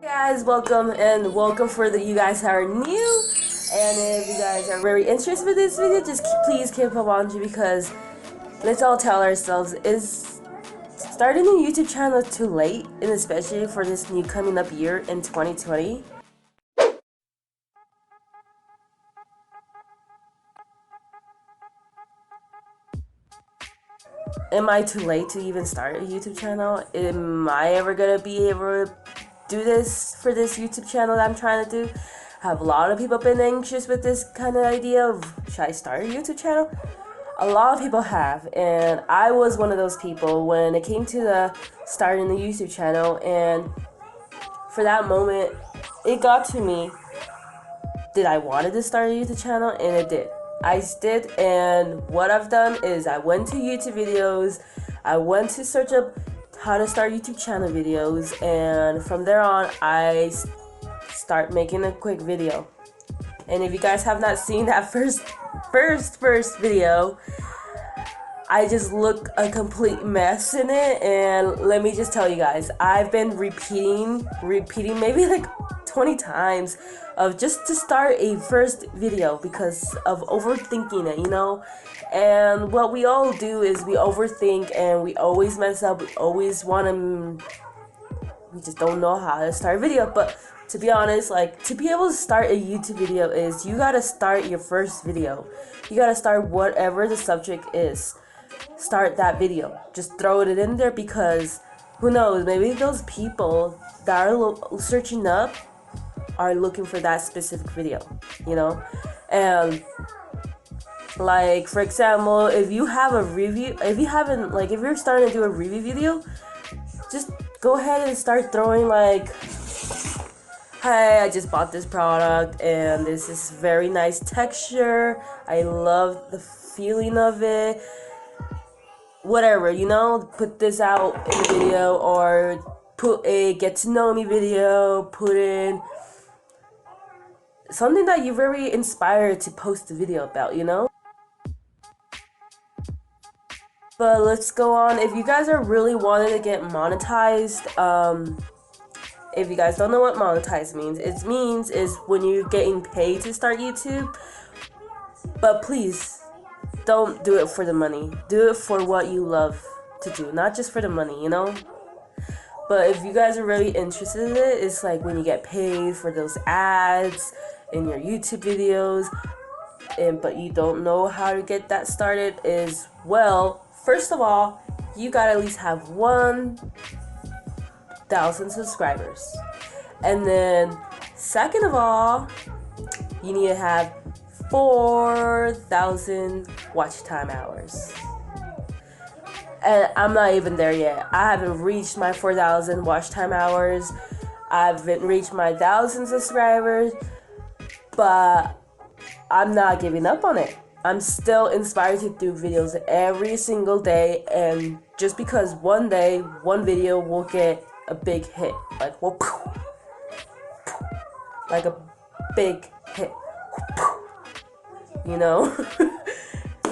Hey guys, welcome for you guys who are new, and if you guys are very interested in this video, just please keep up watching because let's all tell ourselves, is starting a YouTube channel too late, and especially for this new coming up year in 2020? Am I too late to even start a YouTube channel? Am I ever gonna be able to do this for this YouTube channel that I'm trying to do? Have a lot of people been anxious with this kind of idea of, should I start a YouTube channel? A lot of people have, and I was one of those people when it came to the starting the YouTube channel, and for that moment, it got to me, did I wanted to start a YouTube channel? And it did. I did, and what I've done is I went to YouTube videos, I went to search up how to start YouTube channel videos, and from there on, I start making a quick video. And if you guys have not seen that first video, I just look a complete mess in it, and let me just tell you guys, I've been repeating maybe like 20 times of just to start a first video because of overthinking it, and what we all do is we overthink and we always mess up. We always we just don't know how to start a video. But to be honest, like, to be able to start a YouTube video is you gotta start your first video. You gotta start whatever the subject is. Start that video. Just throw it in there, because who knows, maybe those people that are searching up are looking for that specific video, and like, for example, if you have a review, if you're starting to do a review video, just go ahead and start throwing like, hey, I just bought this product and this is very nice texture, I love the feeling of it, whatever, put this out in the video, or put a get to know me video, put in something that you're very inspired to post a video about, But let's go on. If you guys are really wanting to get monetized, if you guys don't know what monetize means, it means is when you're getting paid to start YouTube. But please, don't do it for the money. Do it for what you love to do, not just for the money, But if you guys are really interested in it, it's like when you get paid for those ads in your YouTube videos, but you don't know how to get that started, is, well, first of all, you gotta at least have 1,000 subscribers. And then, second of all, you need to have 4,000 watch time hours. And I'm not even there yet. I haven't reached my 4,000 watch time hours. I haven't reached my 1,000 subscribers. But I'm not giving up on it. I'm still inspired to do videos every single day, and just because one day, one video will get a big hit, like, like a big hit,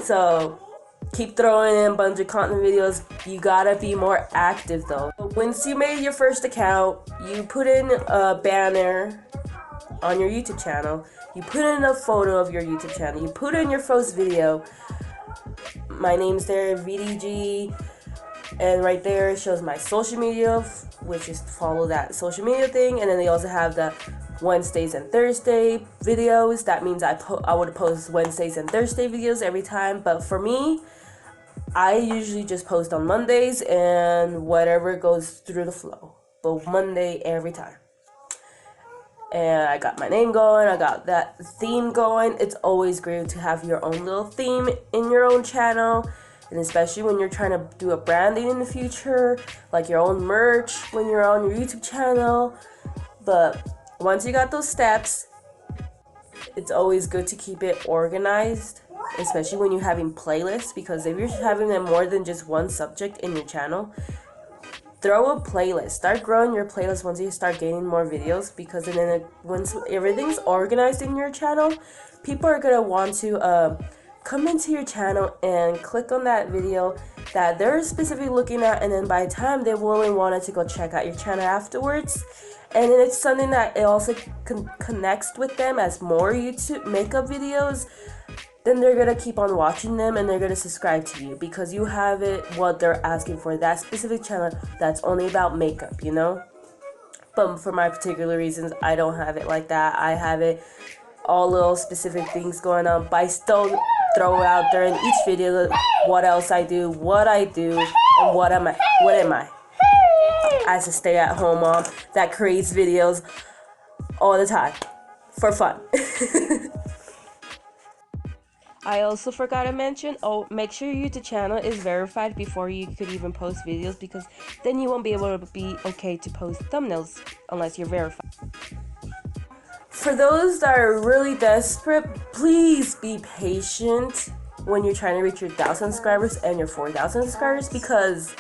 So keep throwing in a bunch of content videos. You gotta be more active though. Once you made your first account, you put in a banner on your YouTube channel. You put in a photo of your YouTube channel. You put in your first video. My name's there, Vidy, and right there it shows my social media, which is to follow that social media thing. And then they also have the Wednesdays and Thursday videos. That means I would post Wednesdays and Thursday videos every time. But for me, I usually just post on Mondays and whatever goes through the flow. But Monday every time. And I got my name going, I got that theme going. It's always great to have your own little theme in your own channel, and especially when you're trying to do a branding in the future, like your own merch when you're on your YouTube channel. But once you got those steps, it's always good to keep it organized, especially when you're having playlists, because if you're having more than just one subject in your channel, throw a playlist. Start growing your playlist once you start gaining more videos, because then once everything's organized in your channel, people are gonna want to come into your channel and click on that video that they're specifically looking at, and then by the time they really wanted to go check out your channel afterwards, and then it's something that it also connects with them as more YouTube makeup videos, then they're gonna keep on watching them and they're gonna subscribe to you because you have it what they're asking for, that specific channel that's only about makeup, you know? But for my particular reasons, I don't have it like that. I have it all little specific things going on, but I still throw out there in each video what else I do, what I do, and what am I as a stay-at-home mom that creates videos all the time for fun. I also forgot to mention, make sure your YouTube channel is verified before you could even post videos, because then you won't be able to be okay to post thumbnails unless you're verified. For those that are really desperate, please be patient when you're trying to reach your 1,000 subscribers and your 4,000 subscribers, because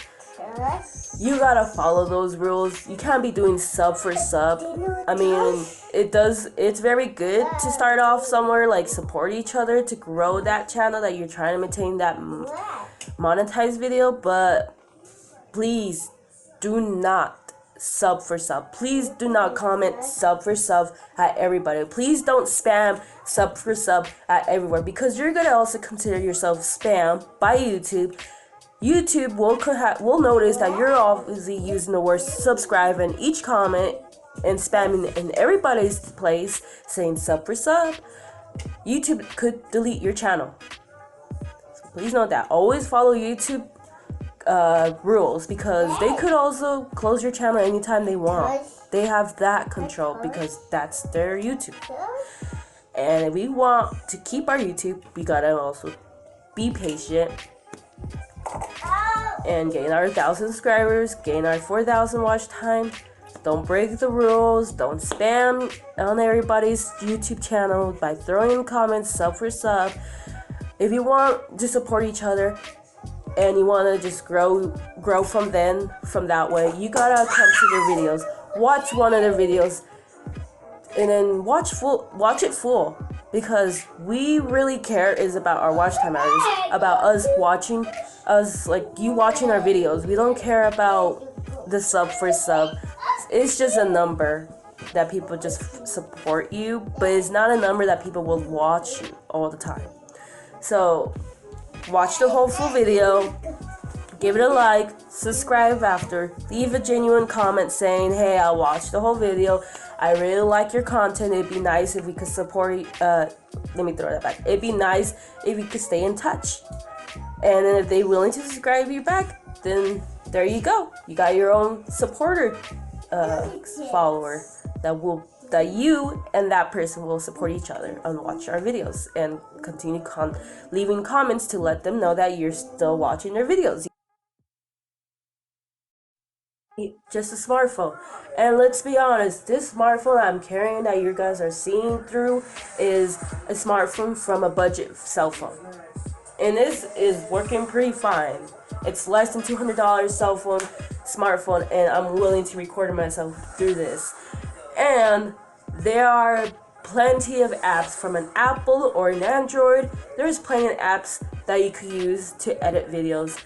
you gotta follow those rules. You can't be doing sub for sub. I mean, it's very good to start off somewhere, like support each other to grow that channel that you're trying to maintain that monetized video, but please do not sub for sub. Please do not comment sub for sub at everybody. Please don't spam sub for sub at everywhere, because you're gonna also consider yourself spam by YouTube. YouTube will notice that you're obviously using the word subscribe in each comment and spamming in everybody's place saying sub for sub. YouTube could delete your channel. So please note that. Always follow YouTube rules, because they could also close your channel anytime they want. They have that control because that's their YouTube. And if we want to keep our YouTube, we gotta also be patient and gain our 1,000 subscribers, gain our 4,000 watch time. Don't break the rules. Don't spam on everybody's YouTube channel by throwing in comments sub for sub. If you want to support each other and you want to just grow from that way, you gotta come to their videos, watch one of their videos, and then watch it full, because we really care is about our watch time hours, about us, like you watching our videos. We don't care about the sub for sub. It's just a number that people just support you, but it's not a number that people will watch you all the time. So watch the whole full video, give it a like, subscribe after, leave a genuine comment saying, hey, I watched the whole video, I really like your content, it'd be nice if we could support, let me throw that back, it'd be nice if we could stay in touch. And then if they're willing to subscribe you back, then there you go, you got your own supporter follower that you and that person will support each other and watch our videos and continue leaving comments to let them know that you're still watching their videos. Just a smartphone. And let's be honest, this smartphone I'm carrying that you guys are seeing through is a smartphone from a budget cell phone. And this is working pretty fine. It's less than $200 smartphone, and I'm willing to record myself through this. And there are plenty of apps from an Apple or an Android. There's plenty of apps that you could use to edit videos.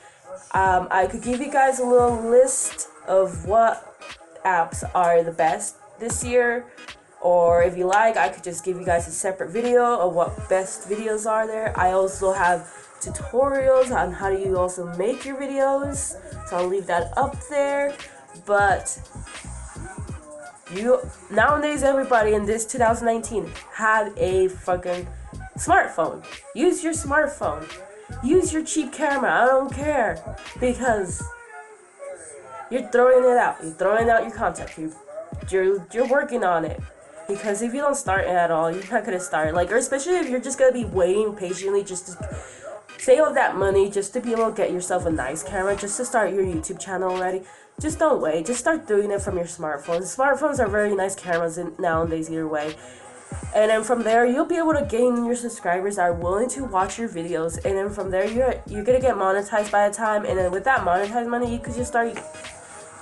I could give you guys a little list of what apps are the best this year, or if you like, I could just give you guys a separate video of what best videos are there. I also have tutorials on how do you also make your videos, so I'll leave that up there. But nowadays, everybody in this 2019 have a fucking smartphone. Use your smartphone. Use your cheap camera. I don't care, because you're throwing it out. You're throwing out your content. You're working on it. Because if you don't start at all, you're not gonna start. Or especially if you're just gonna be waiting patiently just to save up that money just to be able to get yourself a nice camera, just to start your YouTube channel already. Just don't wait. Just start doing it from your smartphones. Smartphones are very nice cameras nowadays either way. And then from there, you'll be able to gain your subscribers that are willing to watch your videos. And then from there, you're gonna get monetized by the time. And then with that monetized money, you could just start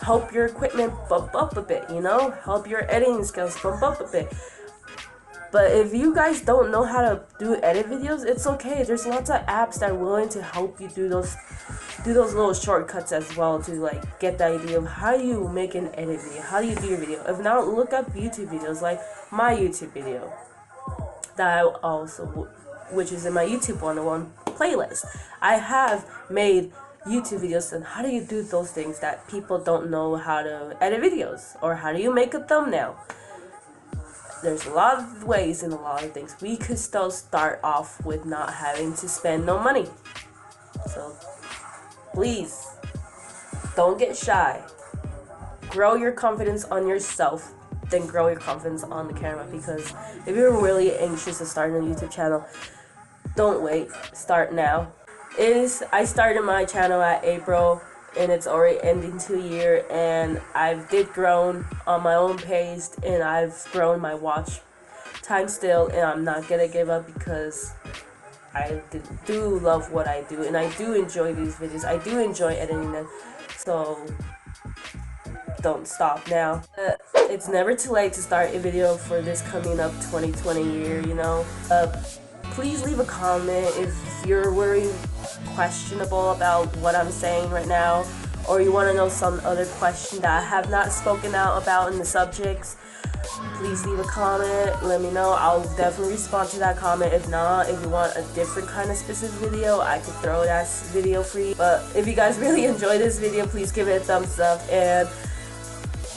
help your equipment bump up a bit, help your editing skills bump up a bit. But if you guys don't know how to do edit videos, it's okay. There's lots of apps that are willing to help you do those little shortcuts as well, to like get the idea of how you make an edit video, how do you do your video. If not, look up YouTube videos like my YouTube video that I also, which is in my YouTube 101 playlist. I have made YouTube videos on how do you do those things that people don't know how to edit videos, or how do you make a thumbnail. There's a lot of ways and a lot of things. We could still start off with not having to spend no money. So please, don't get shy. Grow your confidence on yourself, then grow your confidence on the camera. Because if you're really anxious to start a YouTube channel, don't wait. Start now. I started my channel at April, and it's already ending to a year, and I've grown on my own pace, and I've grown my watch time still, and I'm not gonna give up because I do love what I do, and I do enjoy these videos. I do enjoy editing them, so don't stop now. It's never too late to start a video for this coming up 2020 year, you know. Please leave a comment if you're worried, questionable about what I'm saying right now, or you want to know some other question that I have not spoken out about in the subjects. Please leave a comment, let me know. I'll definitely respond to that comment. If not, if you want a different kind of specific video, I could throw that video for you. But if you guys really enjoy this video, please give it a thumbs up, and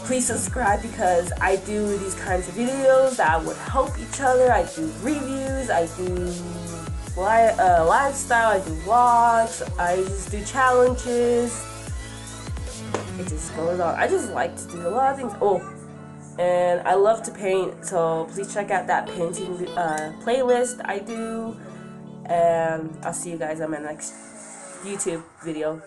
please subscribe, because I do these kinds of videos that would help each other. I do reviews, I do lifestyle, I do vlogs, I just do challenges. It just goes on. I just like to do a lot of things. Oh, and I love to paint, so please check out that painting playlist I do. And I'll see you guys on my next YouTube video.